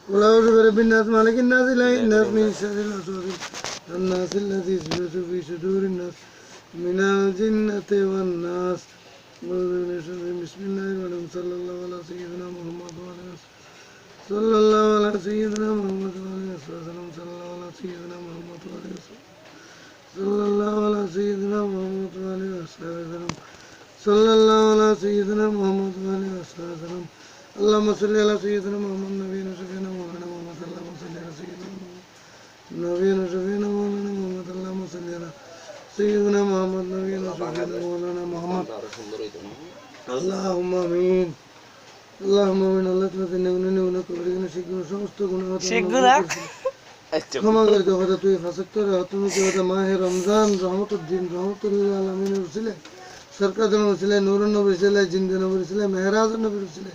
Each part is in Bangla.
قل أعوذ برب الناس مالك الناس إله الناس من شر الوسواس الناس الذي يوسوس في صدور الناس من الجنة والناس بسم الله الرحمن صلى الله على سيدنا محمد وعلى آله صلى الله على سيدنا محمد وعلى آله وسلم صلى الله على سيدنا محمد وعلى آله صلى الله على سيدنا محمد وعلى آله وسلم صلى الله على سيدنا محمد وعلى آله وسلم اللهم صل على سيدنا محمد نبينا شفينا مولانا محمد اللهم صل على سيدنا محمد نبينا شفينا مولانا محمد اللهم صل على سيدنا محمد نبينا شفينا مولانا محمد اللهم امين اللهم امين আল্লাহ তাআলা নেউনে উনাকে বলিনা শিখুন সমস্ত গুনাহ ক্ষমা করে দাও খোদা তুই ফাসক করে তুমি কি খোদা মাহে রমজান রহমতুল দিন রহমতুল আলামিনের উসিলে সরকারের উসিলে নূরুন নবীর উসিলে জিন্দে নবীর উসিলে মেহরাজ নবীর উসিলে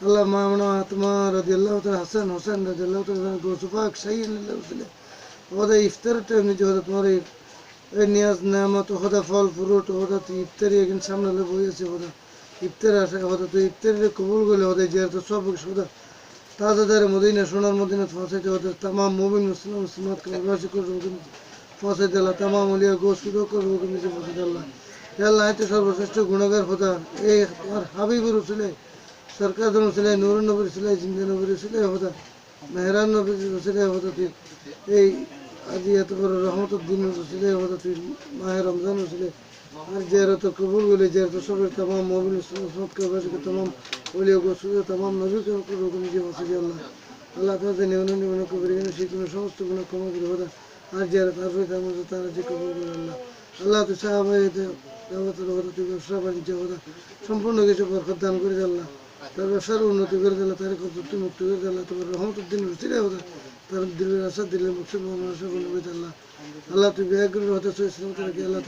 আল্লাহ মামনা আত্মা রাদিয়াল্লাহু তাআলা হাসান হোসেন রাদিয়াল্লাহু তাআলা গোসুফাক শাহীন আল্লাহ উসিলে খোদা ইফতারটা এমনি যে খোদা তোমার এই নিয়াজ নেয়ামত খোদা ফল ফ্রুট খোদা তুই ইফতারি এখন সামনে বইয়েছে খোদা ইফতার আসে খোদা তুই ইফতারিতে কবুল করলে খোদা জিয়ারত সব খোদা তাজাদার মদিনা সোনার মদিনা পৌঁছাইতে খোদা तमाम মুমিন মুসলিম মুসলিমাত কবরবাসী করবো পৌঁছাইতে আল্লাহ तमाम ওলিয়া গোসুদো করবো নিচে পৌঁছাইতে আল্লাহ হে আল্লাহ এতে সর্বশ্রেষ্ঠ গুণাগার খোদা এই তোমার হাবিবুর উসিলে সরকার উসিলে নূরুন নবীর উসিলে জিন্দে নবীর উসিলে খোদা মেহরান নবীর উসিলে খোদা তুই এই আজি এত বড় রহমতুল দিন উসিলে খোদা তুই মাহে রমজান উসিলে আর জিয়ারত কবুল করলে জিয়ারত সবের तमाम মুমিন মুসলিমাত কবরবাসী तमाम ওলিয়া গোসুদো तमाम নবী করবো নিচে পৌঁছাইতে আল্লাহ আল্লাহ তাদের নিউন কবরি শিখুন সমস্ত গুণ ক্ষমা করে খোদা আর যারা তারপরে তার মধ্যে তারা যে কবর করে আল্লাহ আল্লাহ তুই সাহাবাই তুই ব্যবসা বাণিজ্য খোদা সম্পূর্ণ কিছু বরকত দান করে আল্লাহ তার ব্যবসার উন্নতি করে দিল্লা তার কর্তৃত্ব মুক্তি করে দিল্লা তোমার রহমতুদ্দিন রুচিরে খোদা তার দিলের আশা দিলের মুকসুদ আশা বলে আল্লাহ আল্লাহ তুই ব্যাগুলো হতে ইসলাম তারা কি আল্লাহ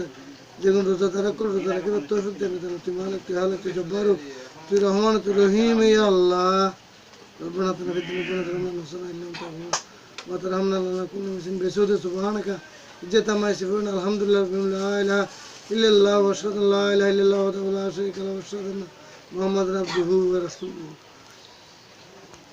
যেগুলো রোজা তারা করবে তারা কি তৌফিক দেবে তারা তুই মালিক তুই হালে তুই জব্বারুক তুই রহমান তুই রহিম ইয়া আল্লাহ ربنا اتنا في الدنيا حسنة وقنا عذاب النار وترحمنا لنا كل مسلم بسود سبحانك جئت ما يصفون الحمد لله لا اله الا الله واشهد ان لا اله الا الله وحده لا شريك له واشهد ان محمدا عبده ورسوله